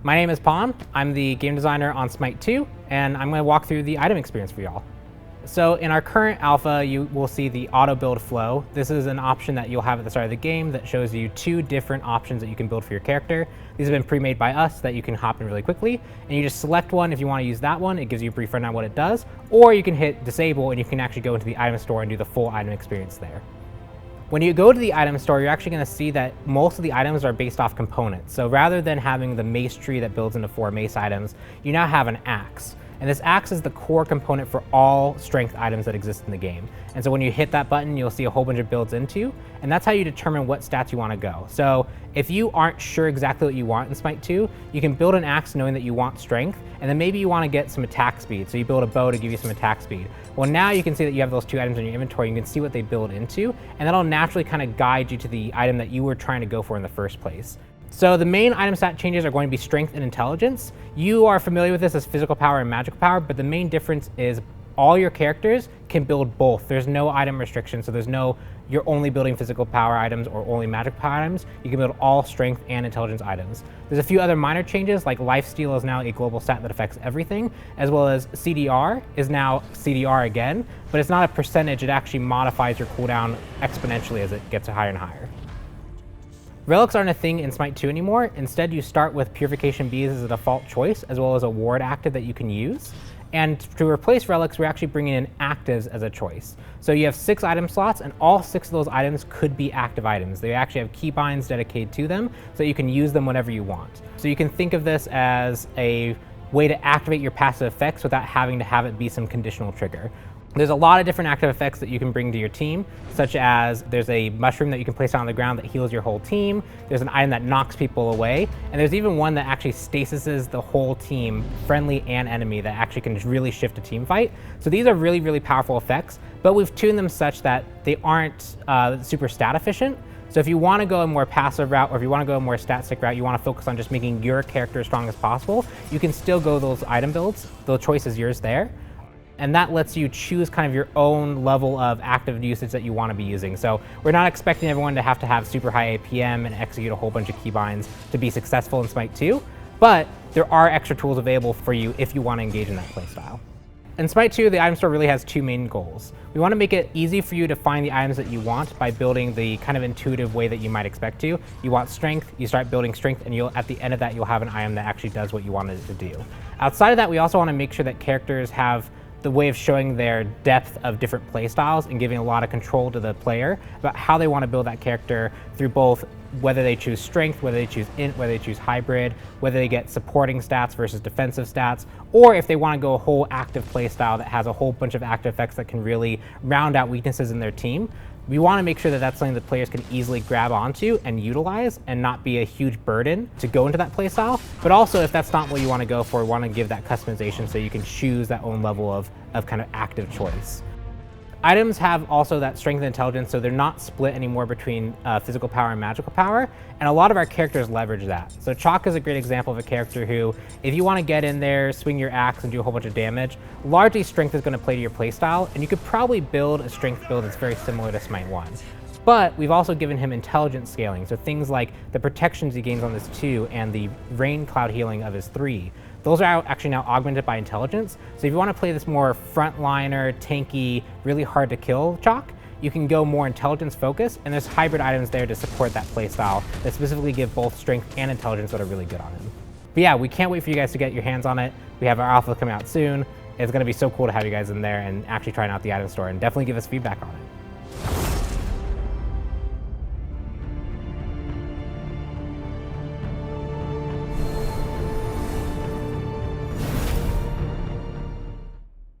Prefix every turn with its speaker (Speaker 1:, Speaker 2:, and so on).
Speaker 1: My name is Pon. I'm the game designer on SMITE 2, and I'm going to walk through the item experience for y'all. So in our current alpha, you will see the auto build flow. This is an option that you'll have at the start of the game that shows you two different options that you can build for your character. These have been pre-made by us so that you can hop in really quickly, and you just select one if you want to use that one. It gives you a brief rundown on what it does, or you can hit disable and you can actually go into the item store and do the full item experience there. When you go to the item store, you're actually going to see that most of the items are based off components. So rather than having the mace tree that builds into 4 mace items, you now have an axe. And this axe is the core component for all strength items that exist in the game. And so when you hit that button, you'll see a whole bunch of builds into, and that's how you determine what stats you want to go. So if you aren't sure exactly what you want in SMITE 2, you can build an axe knowing that you want strength, and then maybe you want to get some attack speed. So you build a bow to give you some attack speed. Well, now you can see that you have those 2 items in your inventory. You can see what they build into, and that'll naturally kind of guide you to the item that you were trying to go for in the first place. So the main item stat changes are going to be strength and intelligence. You are familiar with this as physical power and magical power, but the main difference is all your characters can build both. There's no item restriction, so there's no, you're only building physical power items or only magic power items. You can build all strength and intelligence items. There's a few other minor changes, like lifesteal is now a global stat that affects everything, as well as CDR is now CDR again, but it's not a percentage, it actually modifies your cooldown exponentially as it gets higher and higher. Relics aren't a thing in SMITE 2 anymore. Instead, you start with Purification Bees as a default choice, as well as a ward active that you can use. And to replace relics, we're actually bringing in actives as a choice. So you have 6 item slots, and all 6 of those items could be active items. They actually have keybinds dedicated to them, so you can use them whenever you want. So you can think of this as a way to activate your passive effects without having to have it be some conditional trigger. There's a lot of different active effects that you can bring to your team, such as there's a mushroom that you can place on the ground that heals your whole team. There's an item that knocks people away. And there's even one that actually stasises the whole team, friendly and enemy, that actually can really shift a team fight. So these are really, really powerful effects, but we've tuned them such that they aren't super stat efficient. So if you want to go a more passive route, or if you want to go a more stat stick route, you want to focus on just making your character as strong as possible, you can still go those item builds. The choice is yours there. And that lets you choose kind of your own level of active usage that you want to be using. So we're not expecting everyone to have super high APM and execute a whole bunch of keybinds to be successful in SMITE 2, but there are extra tools available for you if you want to engage in that playstyle. In SMITE 2, the item store really has 2 main goals. We want to make it easy for you to find the items that you want by building the kind of intuitive way that you might expect to. You want strength, you start building strength, and at the end of that, you'll have an item that actually does what you wanted it to do. Outside of that, we also want to make sure that characters have the way of showing their depth of different play styles and giving a lot of control to the player about how they want to build that character through both whether they choose strength, whether they choose int, whether they choose hybrid, whether they get supporting stats versus defensive stats, or if they want to go a whole active play style that has a whole bunch of active effects that can really round out weaknesses in their team. We want to make sure that that's something that players can easily grab onto and utilize and not be a huge burden to go into that playstyle. But also, if that's not what you want to go for, we want to give that customization so you can choose that own level of kind of active choice. Items have also that strength and intelligence, so they're not split anymore between physical power and magical power, and a lot of our characters leverage that. So Chalk is a great example of a character who, if you want to get in there, swing your axe and do a whole bunch of damage, largely strength is going to play to your playstyle, and you could probably build a strength build that's very similar to SMITE 1. But we've also given him intelligence scaling, so things like the protections he gains on this 2 and the rain cloud healing of his 3. Those are actually now augmented by intelligence. So if you want to play this more frontliner, tanky, really hard to kill Chalk, you can go more intelligence focused, and there's hybrid items there to support that playstyle that specifically give both strength and intelligence that are really good on him. But yeah, we can't wait for you guys to get your hands on it. We have our alpha coming out soon. It's going to be so cool to have you guys in there and actually trying out the item store, and definitely give us feedback on it.